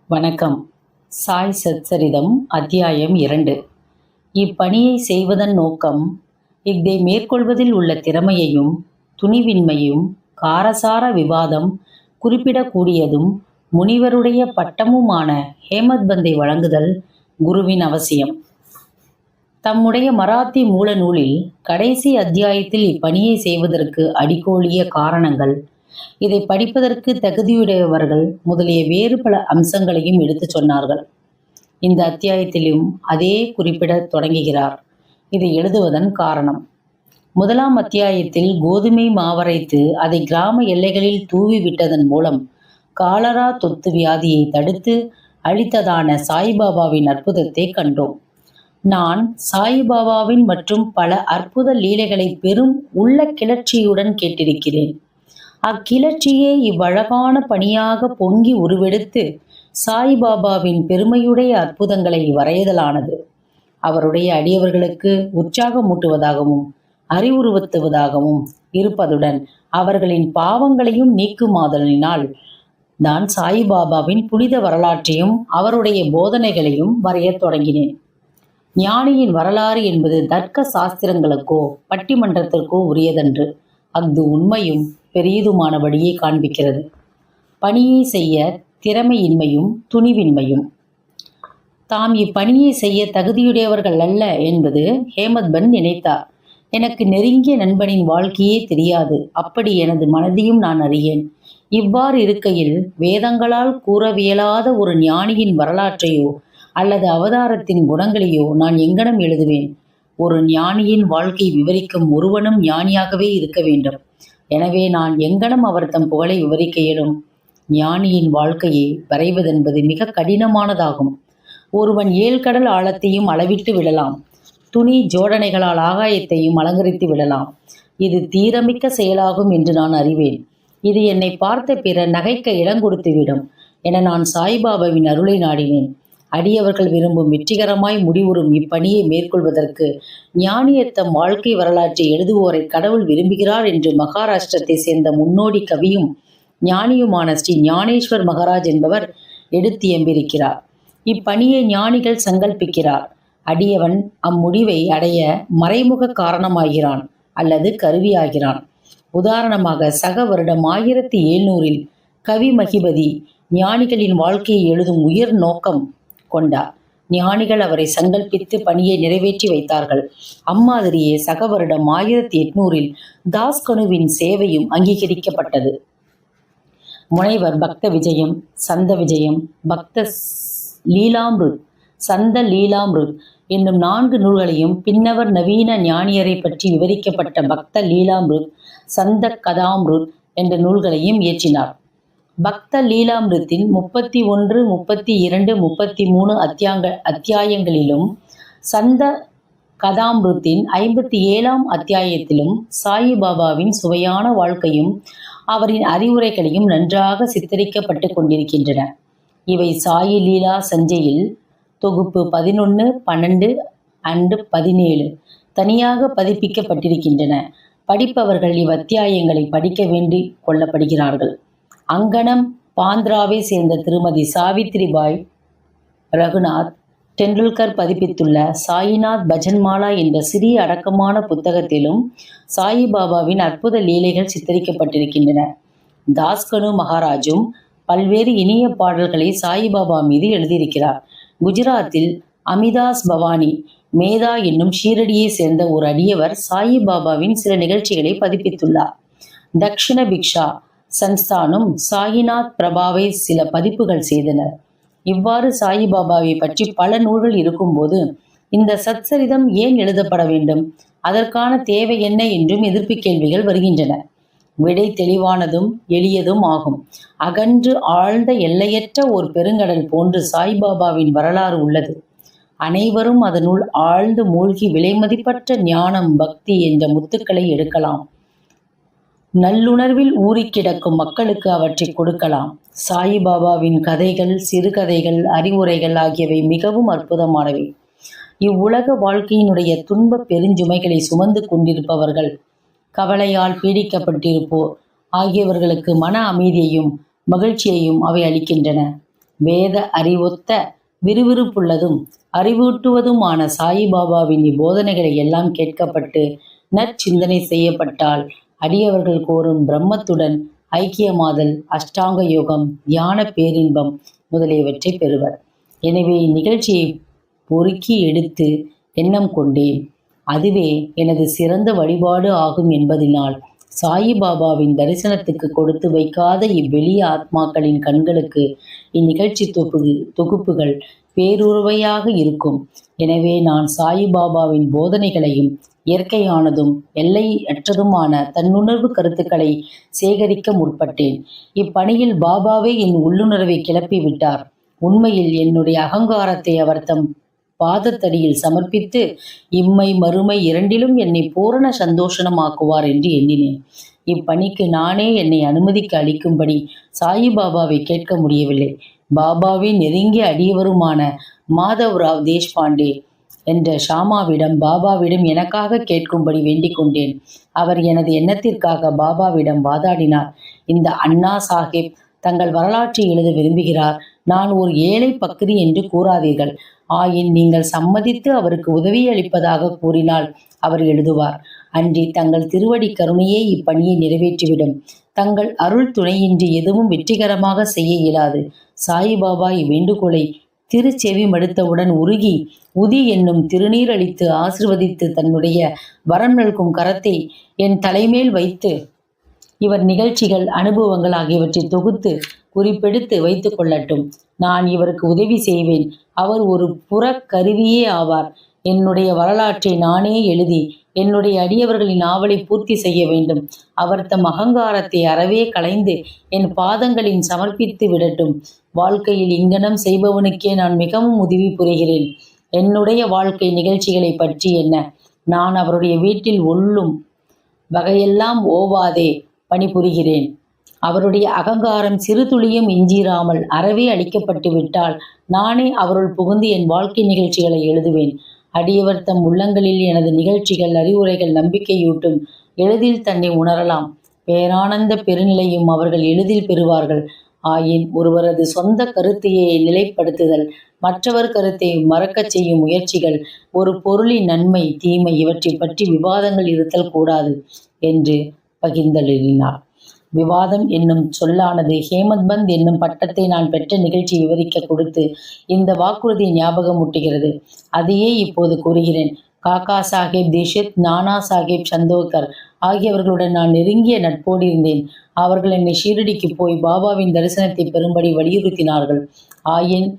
வணக்கம். சாய் சச்சரிதம் அத்தியாயம் 2. இப்பணியை செய்வதன் நோக்கம் இதை மேற்கொள்வதில் உள்ள திறமையையும் துணிவின்மையும் காரசார விவாதம் குறிப்பிடக்கூடியதும் முனிவருடைய பட்டமுமான ஹேமத்பந்தை வழங்குதல் குருவின் அவசியம். தம்முடைய மராத்தி மூல நூலில் கடைசி அத்தியாயத்தில் இப்பணியை செய்வதற்கு அடிக்கோலிய காரணங்கள், இதை படிப்பதற்கு தகுதியுடையவர்கள் முதலிய வேறு பல அம்சங்களையும் எடுத்துச் சொன்னார்கள். இந்த அத்தியாயத்திலும் அதே குறிப்பிடத் தொடங்குகிறார். இதை எழுதுவதன் காரணம், முதலாம் அத்தியாயத்தில் கோதுமை மாவரைத்து அதை கிராம எல்லைகளில் தூவி விட்டதன் மூலம் காலரா தொத்து வியாதியை தடுத்து அளித்ததான சாய்பாபாவின் அற்புதத்தை கண்டோம். நான் சாய்பாபாவின் மற்றும் பல அற்புத லீலைகளை பெரும் உள்ள கிளர்ச்சியுடன் கேட்டிருக்கிறேன். அக்கிளர்ச்சியே இவ்வழகான பணியாக பொங்கி உருவெடுத்து சாய்பாபாவின் பெருமையுடைய அற்புதங்களை வரையதலானது. அவருடைய அடியவர்களுக்கு உற்சாகமூட்டுவதாகவும் அறிவுறுத்துவதாகவும் இருப்பதுடன் அவர்களின் பாவங்களையும் நீக்குமாதலினால் நான் சாய்பாபாவின் புனித வரலாற்றையும் அவருடைய போதனைகளையும் வரையத் தொடங்கினேன். ஞானியின் வரலாறு என்பது தர்க்க சாஸ்திரங்களுக்கோ பட்டிமன்றத்திற்கோ உரியதன்று. அஃது உண்மையும் பெரியதுமானபடியே காண்பிக்கிறது. பணியை செய்ய திறமையின்மையும் துணிவின்மையும். தாம் இப்பணியை செய்ய தகுதியுடையவர்கள் அல்ல என்பது ஹேமத்பந்த் நினைத்தார். எனக்கு நெருங்கிய நண்பனின் வாழ்க்கையே தெரியாது. அப்படி எனது மனதையும் நான் அறியேன். இவ்வாறு இருக்கையில் வேதங்களால் கூறவியலாத ஒரு ஞானியின் வரலாற்றையோ அல்லது அவதாரத்தின் குணங்களையோ நான் எங்கனம் எழுதுவேன்? ஒரு ஞானியின் வாழ்க்கை விவரிக்கும் ஒருவனும் ஞானியாகவே இருக்க வேண்டும். எனவே நான் எங்கனம் அவர் தம் புகழை விவரிக்க இயலும்? ஞானியின் வாழ்க்கையை வரைவதென்பது மிக கடினமானதாகும். ஒருவன் 7 கடல் ஆழத்தையும் அளவிட்டு விடலாம். துணி ஜோடனைகளால் ஆகாயத்தையும் அலங்கரித்து விடலாம். இது தீரமிக்க செயலாகும் என்று நான் அறிவேன். இது என்னை பார்த்த பிற நகைக்க இடம் கொடுத்துவிடும் என நான் சாய்பாபாவின் அருளை நாடினேன். அடியவர்கள் விரும்பும் வெற்றிகரமாய் முடிவுறும் இப்பணியை மேற்கொள்வதற்கு ஞானியத்தம் வாழ்க்கை வரலாற்றை எழுதுவோரை கடவுள் விரும்புகிறார் என்று மகாராஷ்டிரத்தை சேர்ந்த முன்னோடி கவியும் ஞானியுமான ஸ்ரீ ஞானேஸ்வர் மகாராஜ் என்பவர் எடுத்தியம்பிருக்கிறார். இப்பணியை ஞானிகள் சங்கல்பிக்கிறார். அடியவன் அம்முடிவை அடைய மறைமுக காரணமாகிறான் அல்லது கருவியாகிறான். உதாரணமாக சக வருடம் 1700 கவி மகிபதி ஞானிகளின் வாழ்க்கையை எழுதும் உயர் நோக்கம் கொண்டார். ஞானிகள் அவரை சங்கல்பித்து பணியை நிறைவேற்றி வைத்தார்கள். அம்மாதிரியே சக வருடம் 1800 தாஸ்கனுவின் சேவையும் அங்கீகரிக்கப்பட்டது. முனைவர் பக்த விஜயம், சந்த விஜயம், பக்த லீலாம்ருத், சந்த லீலாம்ருத் என்னும் 4 நூல்களையும் பின்னவர் நவீன ஞானியரை பற்றி விவரிக்கப்பட்ட பக்த லீலாம்ருத், சந்த கதாம்ருத் என்ற நூல்களையும் இயற்றினார். பக்த லீலாமிருத்தின் 31, 32, 33 அத்தியாயங்களிலும் சந்த கதாமிருத்தின் 57ஆம் அத்தியாயத்திலும் சாயிபாபாவின் சுவையான வாழ்க்கையும் அவரின் அறிவுரைகளையும் நன்றாக சித்தரிக்கப்பட்டு கொண்டிருக்கின்றன. இவை சாயி லீலா சஞ்சையில் தொகுப்பு 11, 12 and 17 தனியாக பதிப்பிக்கப்பட்டிருக்கின்றன. படிப்பவர்கள் இவ்வத்தியாயங்களை படிக்க வேண்டி கொள்ளப்படுகிறார்கள். அங்கனம் பாந்திராவை சேர்ந்த திருமதி சாவித்ரிபாய் ரகுநாத் டெண்டுல்கர் பதிப்பித்துள்ள சாயிநாத் பஜன்மாலா என்ற சிறிய அடக்கமான புத்தகத்திலும் சாயிபாபாவின் அற்புத லீலைகள் சித்தரிக்கப்பட்டிருக்கின்றன. தாஸ்கனு மகாராஜும் பல்வேறு இனிய பாடல்களை சாயிபாபா மீது எழுதியிருக்கிறார். குஜராத்தில் அமிதாஸ் பவானி மேதா என்னும் ஷீரடியை சேர்ந்த ஒரு அடியவர் சாயிபாபாவின் சில நிகழ்ச்சிகளை பதிப்பித்துள்ளார். தக்ஷிண பிக்ஷா சன்ஸ்தானும் சாயிநாத் பிரபாவை சில பதிப்புகள் செய்தனர். இவ்வாறு சாயிபாபாவை பற்றி பல நூல்கள் இருக்கும்போது இந்த சச்சரிதம் ஏன் எழுதப்பட வேண்டும், அதற்கான தேவை என்ன என்றும் எதிர்ப்பு கேள்விகள் வருகின்றன. விடை தெளிவானதும் எளியதும் ஆகும். அகன்று ஆழ்ந்த எல்லையற்ற ஒரு பெருங்கடல் போன்று சாய்பாபாவின் வரலாறு உள்ளது. அனைவரும் அதனுள் ஆழ்ந்து மூழ்கி விலைமதிப்பற்ற ஞானம், பக்தி என்ற முத்துக்களை எடுக்கலாம். நல்லுணர்வில் ஊறிக்கிடக்கும் மக்களுக்கு அவற்றை கொடுக்கலாம். சாயிபாபாவின் கதைகள், சிறுகதைகள், அறிவுரைகள் ஆகியவை மிகவும் அற்புதமானவை. இவ்வுலக வாழ்க்கையினுடைய துன்ப பெருஞ்சுமைகளை சுமந்து கொண்டிருப்பவர்கள், கவலையால் பீடிக்கப்பட்டிருப்போர் ஆகியவர்களுக்கு மன அமைதியையும் மகிழ்ச்சியையும் அவை அளிக்கின்றன. வேத அறிவொத்த விறுவிறுப்புள்ளதும் அறிவூட்டுவதுமான சாயிபாபாவின் இப்போதனைகளை எல்லாம் கேட்கப்பட்டு நற்சிந்தனை செய்யப்பட்டால் அடியவர்கள் கோரும் பிரம்மத்துடன் ஐக்கியமாதல், அஷ்டாங்க யோகம், தியான பேரின்பம் முதலியவற்றை பெறுவர். எனவே இந்நிகழ்ச்சியை பொறுக்கி எடுத்து எண்ணம் கொண்டேன். அதுவே எனது சிறந்த வழிபாடு ஆகும் என்பதினால் சாயிபாபாவின் தரிசனத்துக்கு கொடுத்து வைக்காத இவ்வெளிய ஆத்மாக்களின் கண்களுக்கு இந்நிகழ்ச்சி தொகுப்புகள் பேருருவையாக இருக்கும். எனவே நான் சாயிபாபாவின் போதனைகளையும் இயற்கையானதும் எல்லையற்றதுமான தன்னுணர்வு கருத்துக்களை சேகரிக்க முற்பட்டேன். இப்பணியில் பாபாவே என் உள்ளுணர்வை கிளப்பி விட்டார். உண்மையில் என்னுடைய அகங்காரத்தை அவர் தம் பாதத்தடியில் சமர்ப்பித்து இம்மை மறுமை இரண்டிலும் என்னை பூரண சந்தோஷமாக்குவார் என்று எண்ணினேன். இப்பணிக்கு நானே என்னை அனுமதிக்க அளிக்கும்படி சாயிபாபாவை கேட்க முடியவில்லை. பாபாவின் நெருங்கிய அடியவருமான மாதவ்ராவ் தேஷ்பாண்டே என்ற ஷாமாவிடம் பாபாவிடம் எனக்காக கேட்கும்படி வேண்டிக் கொண்டேன். அவர் எனது எண்ணத்திற்காக பாபாவிடம் வாதாடினார். இந்த அண்ணா சாஹிப் தங்கள் வரலாற்றை எழுத விரும்புகிறார். நான் ஒரு ஏழை பக்ரி என்று கூறாதீர்கள். ஆயின் நீங்கள் சம்மதித்து அவருக்கு உதவி அளிப்பதாக கூறினால் அவர் எழுதுவார். அன்றி தங்கள் திருவடி கருணையே இப்பணியை நிறைவேற்றிவிடும். தங்கள் அருள் துணையின்றி எதுவும் வெற்றிகரமாக செய்ய இயலாது. சாயிபாபா இவ்வேண்டுகோளை திருச்செவி மடுத்தவுடன் உருகி உதி என்னும் திருநீர் அளித்து ஆசிர்வதித்து தன்னுடைய வரம் நல்கும் கரத்தை என் தலைமேல் வைத்து இவர் நிகழ்ச்சிகள், அனுபவங்கள் ஆகியவற்றை தொகுத்து குறிப்பெடுத்து வைத்துக் கொள்ளட்டும். நான் இவருக்கு உதவி செய்வேன். அவர் ஒரு புறக்கருவியே ஆவார். என்னுடைய வரலாற்றை நானே எழுதி என்னுடைய அடியவர்களின் ஆவலை பூர்த்தி செய்ய வேண்டும். அவர் தம் அகங்காரத்தை அறவே களைந்து என் பாதங்களின் சமர்ப்பித்து விடட்டும். வாழ்க்கையில் இங்கனம் செய்பவனுக்கே நான் மிகவும் உதவி புரிகிறேன். என்னுடைய வாழ்க்கை நிகழ்ச்சிகளை பற்றி என்ன? நான் அவருடைய வீட்டில் ஒல்லும் வகையெல்லாம் ஓவாதே பணிபுரிகிறேன். அவருடைய அகங்காரம் சிறு துளியும் இஞ்சிராமல் அறவே அளிக்கப்பட்டு விட்டால் நானே அவருள் புகுந்து என் வாழ்க்கை நிகழ்ச்சிகளை எழுதுவேன். அடியவர் தம் உள்ளங்களில் எனது நிகழ்ச்சிகள், அறிவுரைகள் நம்பிக்கையூட்டும். எளிதில் தன்னை உணரலாம். பேரானந்த பெருநிலையும் அவர்கள் எளிதில் பெறுவார்கள். ஆயின் ஒருவரது சொந்த கருத்தையே நிலைப்படுத்துதல், மற்றவர் கருத்தை மறக்கச் செய்யும் முயற்சிகள், ஒரு பொருளின் நன்மை தீமை இவற்றை பற்றி விவாதங்கள் இருத்தல் கூடாது என்று பகிர்ந்தெழுதினார். விவாதம் என்னும் சொல்லானது ஹேமந்த் பந்த் என்னும் பட்டத்தை நான் பெற்ற நிகழ்ச்சி விவரிக்க கொடுத்து இந்த வாக்குறுதியை ஞாபகமூட்டுகிறது. அதையே இப்போது கூறுகிறேன். காக்கா சாஹேப் தீஷித், நானா சாஹேப் சந்தோர்கர் ஆகியவர்களுடன் நான் நெருங்கிய நட்போடு இருந்தேன். அவர்கள் என்னை ஷீரடிக்கு போய் பாபாவின் தரிசனத்தை பெறும்படி வலியுறுத்தினார்கள். ஆயின்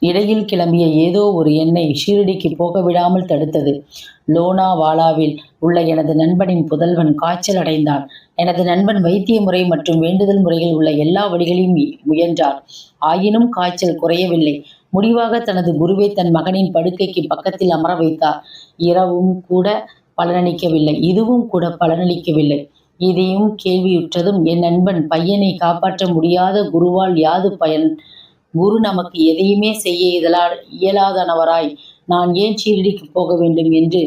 இடையில் கிளம்பிய ஏதோ ஒரு எண்ணை ஷீரடிக்கு போக விடாமல் தடுத்தது. லோனாவாலாவில் உள்ள எனது நண்பனின் புதல்வன் காய்ச்சல் அடைந்தான். எனது நண்பன் வைத்திய முறை மற்றும் வேண்டுதல் முறைகள் உள்ள எல்லா வழிகளையும் முயன்றார். ஆயினும் காய்ச்சல் குறையவில்லை. முடிவாக தனது குருவை தன் மகனின் படுக்கைக்கு பக்கத்தில் அமர வைத்தார். இரவும் கூட பலனளிக்கவில்லை. இதுவும் கூட பலனளிக்கவில்லை. இதையும் கேள்வியுற்றதும் என் நண்பன், பையனை காப்பாற்ற முடியாத குருவால் யாது பயன்? குரு நமக்கு எதையுமே செய்ய இயலாதனவராய் நான் ஏன் ஷீரடிக்கு போக வேண்டும் என்று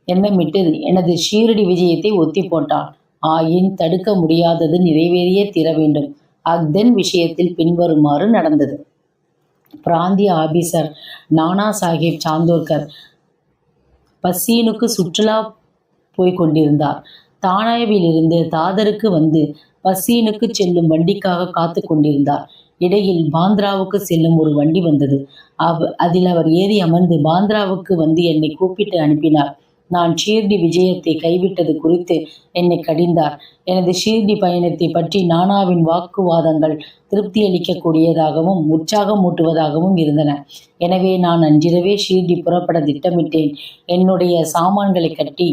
எண்ணமிட்டு எனது ஷீரடி விஜயத்தை ஒத்தி போட்டான். ஆயின் தடுக்க முடியாதது நிறைவேறியே தீர வேண்டும். அக்தன் விஷயத்தில் பின்வருமாறு நடந்தது. பிராந்திய ஆபீசர் நானா சாஹேப் சாந்தோர்கர் பஸ்ஸீனுக்கு சுற்றுலா போய்கொண்டிருந்தார். தானாவிலிருந்து தாதருக்கு வந்து பஸ்ஸீனுக்கு செல்லும் வண்டிக்காக காத்து கொண்டிருந்தார். இடையில் பாந்திராவுக்கு செல்லும் ஒரு வண்டி வந்தது. அதில் அவர் ஏறி அமர்ந்து பாந்திராவுக்கு வந்து என்னை கூப்பிட்டு அனுப்பினார். நான் ஷீர்டி விஜயத்தை கைவிட்டது குறித்து என்னை கடிந்தார். எனது ஷீர்டி பயணத்தை பற்றி நானாவின் வாக்குவாதங்கள் திருப்தியளிக்கக்கூடியதாகவும் உற்சாகமூட்டுவதாகவும் இருந்தன. எனவே நான் அன்றிரவே ஷீர்டி புறப்பட திட்டமிட்டேன். என்னுடைய சாமான்களை கட்டி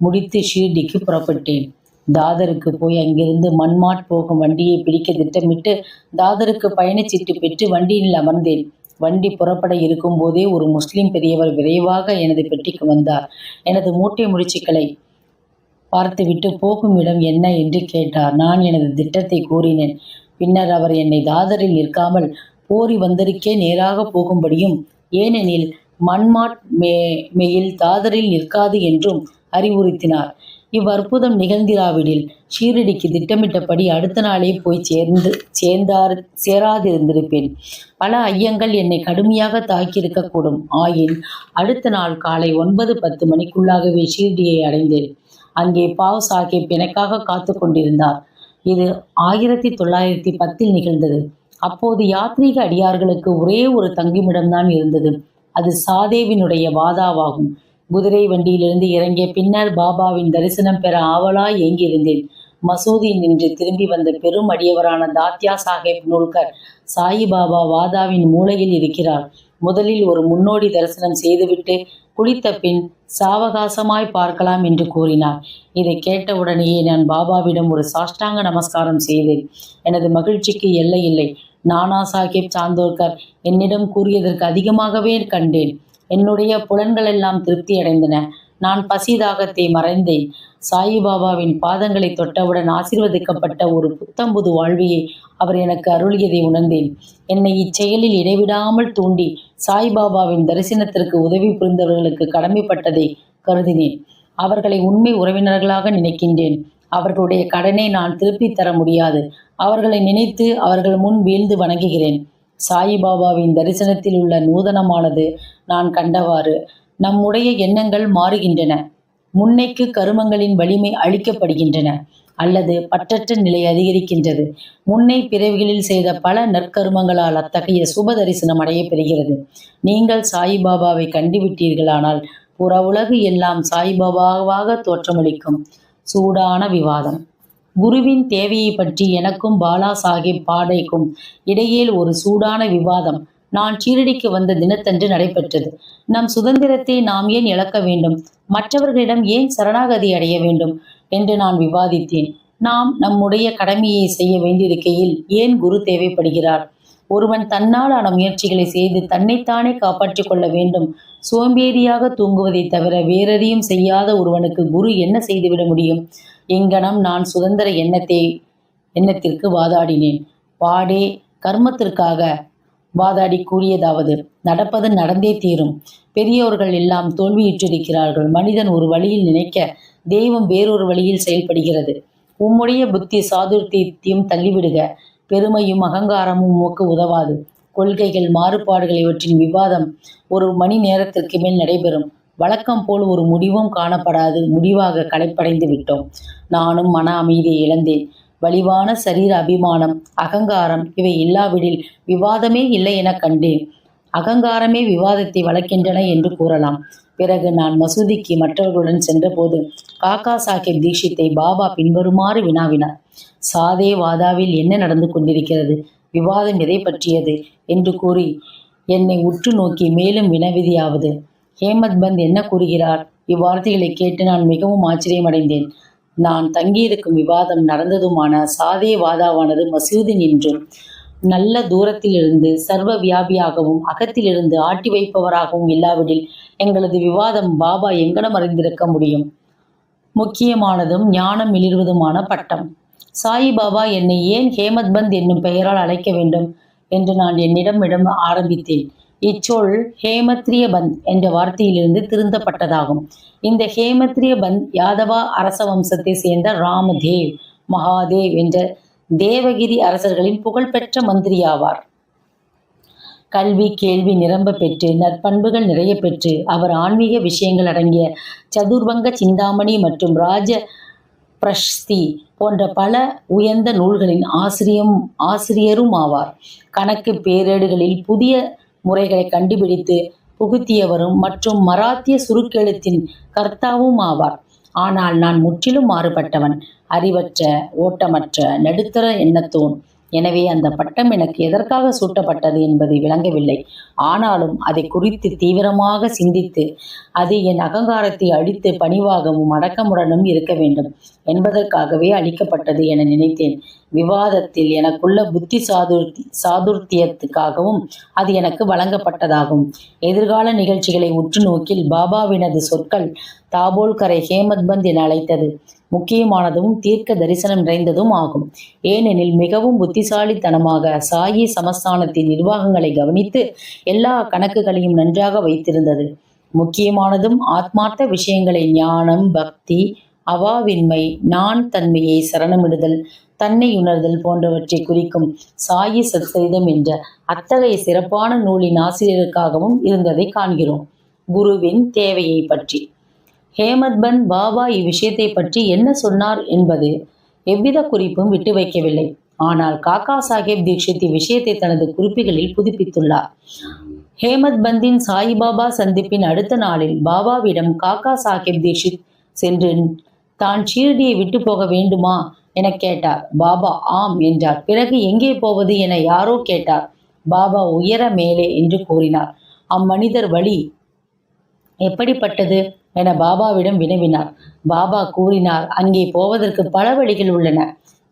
முடித்து ஷீர்டிக்கு புறப்பட்டேன். தாதருக்கு போய் அங்கிருந்து மன்மாட் போகும் வண்டியை பிடிக்க திட்டமிட்டு தாதருக்கு பயணச்சீட்டு பெற்று வண்டியில் அமர்ந்தேன். வண்டி புறப்பட இருக்கும் போதே ஒரு முஸ்லிம் பெரியவர் விரைவாக எனது பெட்டிக்கு வந்தார். எனது மூட்டை முடிச்சுக்களை பார்த்துவிட்டு போகும் இடம் என்ன என்று கேட்டார். நான் எனது திட்டத்தை கூறினேன். பின்னர் அவர் என்னை தாதரில் நிற்காமல் போரி வந்தருக்கே நேராக போகும்படியும், ஏனெனில் மன்மாட் மெயில் தாதரில் நிற்காது என்றும் அறிவுறுத்தினார். இவ்வற்புதம் நிகழ்ந்திராவிடில் ஷீரடிக்கு திட்டமிட்டபடி அடுத்த நாளே போய் சேராதிருந்திருப்பேன். பல ஐயங்கள் என்னை கடுமையாக தாக்கியிருக்கக்கூடும். ஆயின் அடுத்த நாள் காலை 9-10 மணிக்குள்ளாகவே ஷீரடியை அடைந்தேன். அங்கே பாவ் சாஹிப் எனக்காக காத்து கொண்டிருந்தார். இது 1910 நிகழ்ந்தது. அப்போது யாத்ரீக அடியார்களுக்கு ஒரே ஒரு தங்குமிடம்தான் இருந்தது. அது சாதேவினுடைய வாதாவாகும். குதிரை வண்டியிலிருந்து இறங்கிய பின்னர் பாபாவின் தரிசனம் பெற ஆவலாய் ஏங்கியிருந்தேன். மசூதியில் நின்று திரும்பி வந்த பெரும் அடியவரான தாத்யா சாஹேப் நூல்கர் சாயிபாபா வாதாவின் மூலையில் இருக்கிறார். முதலில் ஒரு முன்னோடி தரிசனம் செய்துவிட்டு குளித்த பின் சாவகாசமாய் பார்க்கலாம் என்று கூறினார். இதை கேட்டவுடனேயே நான் பாபாவிடம் ஒரு சாஷ்டாங்க நமஸ்காரம் செய்தேன். எனது மகிழ்ச்சிக்கு எல்லை இல்லை. நானா சாஹேப் சாந்தோர்கர் என்னிடம் கூறியதற்கு அதிகமாகவே கண்டேன். என்னுடைய புலன்களெல்லாம் திருப்தி அடைந்தன. நான் பசி தாகத்தை மறைந்தேன். சாயிபாபாவின் பாதங்களை தொட்டவுடன் ஆசீர்வதிக்கப்பட்ட ஒரு புத்தம்புது வாழ்வையை அவர் எனக்கு அருளியதை உணர்ந்தேன். என்னை இச்செயலில் இடைவிடாமல் தூண்டி சாய்பாபாவின் தரிசனத்திற்கு உதவி புரிந்தவர்களுக்கு கடமைப்பட்டதை கருதினேன். அவர்களை உண்மை உறவினர்களாக நினைக்கின்றேன். அவர்களுடைய கடனை நான் திருப்பித் தர முடியாது. அவர்களை நினைத்து அவர்கள் முன் வீழ்ந்து வணங்குகிறேன். சாயிபாபாவின் தரிசனத்தில் உள்ள நூதனமானது நான் கண்டவாறு நம்முடைய எண்ணங்கள் மாறுகின்றன. முன்னைக்கு கருமங்களின் வலிமை அளிக்கப்படுகின்றன அல்லது பற்றற்ற நிலை அதிகரிக்கின்றது. முன்னை பிறவிகளில் செய்த பல நற்கருமங்களால் அத்தகைய சுப தரிசனம் அடைய பெறுகிறது. நீங்கள் சாயிபாபாவை கண்டுவிட்டீர்களானால் புற உலகு எல்லாம் சாய்பாபாவாக தோற்றமளிக்கும். சூடான விவாதம். குருவின் தேவையை பற்றி எனக்கும் பாலா சாஹிப் பாடைக்கும் இடையில் ஒரு சூடான விவாதம் நான் ஷீரடிக்கு வந்த தினத்தன்று நடைபெற்றது. நம் சுதந்திரத்தை நாம் ஏன் இழக்க வேண்டும்? மற்றவர்களிடம் ஏன் சரணாகதி அடைய வேண்டும் என்று நான் விவாதித்தேன். நாம் நம்முடைய கடமையை செய்ய வேண்டியிருக்கையில் ஏன் குரு தேவைப்படுகிறார்? ஒருவன் தன்னாலான முயற்சிகளை செய்து தன்னைத்தானே காப்பாற்றிக் கொள்ள வேண்டும். சோம்பேறியாக தூங்குவதை தவிர வேறெதையும் செய்யாத ஒருவனுக்கு குரு என்ன செய்துவிட முடியும்? இங்கனம் நான் சுதந்திர எண்ணத்திற்கு வாதாடினேன். பாடே கர்மத்திற்காக வாதாடி கூறியதாவது, நடப்பது நடந்தே தீரும். பெரியோர்கள் எல்லாம் தோல்வியுற்றிருக்கிறார்கள். மனிதன் ஒரு வழியில் நினைக்க தெய்வம் வேறொரு வழியில் செயல்படுகிறது. உம்முடைய புத்தி சாதுர்த்தியத்தையும் தள்ளிவிடுக. பெருமையும் அகங்காரமும் உமக்கு உதவாது. கொள்கைகள் மாறுபாடுகள் இவற்றின் விவாதம் ஒரு மணி நேரத்திற்கு மேல் நடைபெறும். வழக்கம் போல் ஒரு முடிவும் காணப்படாது. முடிவாக களைப்படைந்து விட்டோம். நானும் மன அமைதியை இழந்தேன். வலிவான சரீர அபிமானம், அகங்காரம் இவை இல்லாவிடில் விவாதமே இல்லை என கண்டேன். அகங்காரமே விவாதத்தை வளர்க்கின்றன என்று கூறலாம். பிறகு நான் மசூதிக்கு மற்றவர்களுடன் சென்றபோது காக்கா சாஹிப் தீட்சித்தை பாபா பின்வருமாறு வினாவினார். சாதே வாதாவில் என்ன நடந்து கொண்டிருக்கிறது? விவாதம் எதை பற்றியது என்று கூறி என்னை உற்று நோக்கி மேலும் வினவிதியாவது, ஹேமத் பந்த் என்ன கூறுகிறார்? இவ்வார்த்தைகளை கேட்டு நான் மிகவும் ஆச்சரியமடைந்தேன். நான் தங்கியிருக்கும் விவாதம் நடந்ததுமான சாதே வாதாவானது மசூதி நின்றும் நல்ல தூரத்திலிருந்து சர்வ வியாபியாகவும் அகத்திலிருந்து ஆட்டி வைப்பவராகவும் இல்லாவிடில் எங்களது விவாதம் பாபா எங்கனம் அறிந்திருக்க முடியும்? முக்கியமானதும் ஞானம் மிளிர்வதுமான பட்டம். சாயிபாபா என்னை ஏன் ஹேமத் பந்த் என்னும் பெயரால் அழைக்க வேண்டும் என்று நான் என்னிடம் ஆரம்பித்தேன். இச்சொல் ஹேமத்ரிய பந்த் என்ற வார்த்தையிலிருந்து திருந்தப்பட்டதாகும். இந்த ஹேமத்ரிய பந்த் யாதவா அரச வம்சத்தை சேர்ந்த ராமதேவ், மகாதேவ் என்ற தேவகிரி அரசர்களின் புகழ்பெற்ற மந்திரியாவார். கல்வி கேள்வி நிரம்ப பெற்று நற்பண்புகள் நிறைய பெற்று அவர் ஆன்மீக விஷயங்கள் அடங்கிய சதுர்வங்க சிந்தாமணி மற்றும் ராஜ பிரஷ்தி போன்ற பல உயர்ந்த நூல்களின் ஆசிரியரும் ஆவார். கணக்கு பேரேடுகளில் புதிய முறைகளை கண்டுபிடித்து புகுத்தியவரும் மற்றும் மராத்திய சுருக்கெழுத்தின் கர்த்தாவும் ஆவார். ஆனால் நான் முற்றிலும் மாறுபட்டவன், அறிவற்ற, ஓட்டமற்ற, நடுத்தர எண்ணத்தோன். எனவே அந்த பட்டம் எனக்கு எதற்காக சூட்டப்பட்டது என்பது விளங்கவில்லை. ஆனாலும் அதை குறித்து தீவிரமாக சிந்தித்து அது என் அகங்காரத்தை அழித்து பணிவாகவும் அடக்கமுடனும் இருக்க வேண்டும் என்பதற்காகவே அளிக்கப்பட்டது என நினைத்தேன். விவாதத்தில் எனக்குள்ள புத்தி சாதுர்த்தியத்துக்காகவும் அது எனக்கு வழங்கப்பட்டதாகும். எதிர்கால நிகழ்ச்சிகளை உற்று நோக்கில் பாபாவினது சொற்கள் தாபோல்கரை ஹேமத் பந்த் என அழைத்தது முக்கியமானதும் தீர்க்க தரிசனம் நிறைந்ததும் ஆகும். ஏனெனில் மிகவும் புத்திசாலித்தனமாக சாயி சமஸ்தானத்தின் நிர்வாகங்களை கவனித்து எல்லா கணக்குகளையும் நன்றாக வைத்திருந்தது. முக்கியமானதும் ஆத்மார்த்த விஷயங்களை ஞானம், பக்தி, அவாவின்மை, நான் தன்மையை சரணமிடுதல், தன்னை உணர்தல் போன்றவற்றை குறிக்கும் சாயி சச்சரிதம் என்ற அத்தகைய சிறப்பான நூலின் ஆசிரியருக்காகவும் இருந்ததை காண்கிறோம். குருவின் தேவையை பற்றி ஹேமத்பந்த் பாபா இவ்விஷயத்தை பற்றி என்ன சொன்னார் என்பது எவ்வித குறிப்பும் விட்டு வைக்கவில்லை. ஆனால் காக்கா சாஹேப் தீக்ஷித் இவ்விஷயத்தை தனது குறிப்புகளில் புதுப்பித்துள்ளார். ஹேமத்பந்தின் சாயிபாபா சந்திப்பின் அடுத்த நாளில் பாபாவிடம் காக்கா சாஹேப் தீக்ஷித் சென்று தான் ஷீரடியை விட்டு போக வேண்டுமா என கேட்டார். பாபா ஆம் என்றார். பிறகு எங்கே போவது என யாரோ கேட்டார். பாபா உயர மேலே என்று கூறினார். அம்மனிதர் வழி எப்படிப்பட்டது என பாபாவிடம் வினவினார். பாபா கூறினார், அங்கே போவதற்கு பல வழிகள் உள்ளன.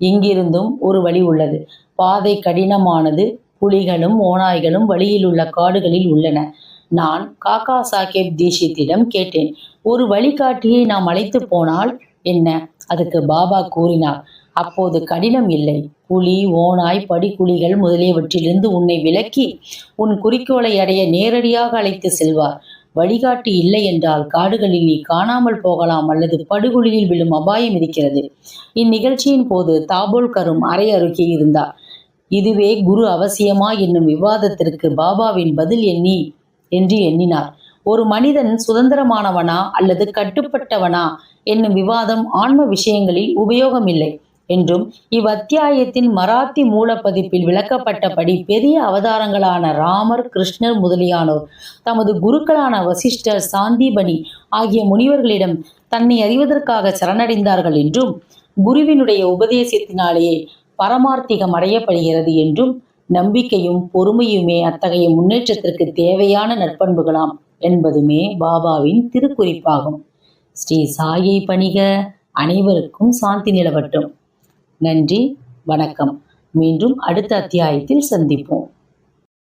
இங்கிருந்தும் ஒரு வழி உள்ளது. பாதை கடினமானது. புலிகளும் ஓநாய்களும் வழியில் உள்ள காடுகளில் உள்ளன. நான் காக்கா சாஹேப் தீக்ஷித்திடம் கேட்டேன், ஒரு வழிகாட்டியை நாம் அழைத்து போனால் என்ன? அதுக்கு பாபா கூறினார், அப்போது கடினம் இல்லை. புலி, ஓநாய், படிக்குழிகள் முதலியவற்றிலிருந்து உன்னை விலக்கி உன் குறிக்கோளை அடைய நேரடியாக அழைத்து செல்வார். வழிகாட்டி இல்லை என்றால் காடுகளில் நீ காணாமல் போகலாம் அல்லது படுகொலியில் விழும் அபாயம் இருக்கிறது. இந்நிகழ்ச்சியின் போது தாபோல்கரும் அறை அருகே இருந்தார். இதுவே குரு அவசியமா என்னும் விவாதத்திற்கு பாபாவின் பதில் என்று எண்ணினார். ஒரு மனிதன் சுதந்திரமானவனா அல்லது கட்டுப்பட்டவனா என்னும் விவாதம் ஆன்ம விஷயங்களில் உபயோகமில்லை என்றும் இவ்வத்தியாயத்தின் மராத்தி மூலப்பதிப்பில் விளக்கப்பட்டபடி பெரிய அவதாரங்களான ராமர், கிருஷ்ணர் முதலியானோர் தமது குருக்களான வசிஷ்டர், சாந்தீபனி ஆகிய முனிவர்களிடம் தன்னை அறிவதற்காக சரணடைந்தார்கள் என்றும் குருவினுடைய உபதேசத்தினாலேயே பரமார்த்திகம் அடையப்படுகிறது என்றும் நம்பிக்கையும் பொறுமையுமே அத்தகைய முன்னேற்றத்திற்கு தேவையான நற்பண்புகளாம் என்பதுமே பாபாவின் திருக்குறிப்பாகும். ஸ்ரீ சாயை பணிக. அனைவருக்கும் சாந்தி நிலவட்டும். நன்றி, வணக்கம். மீண்டும் அடுத்த அத்தியாயத்தில் சந்திப்போம்.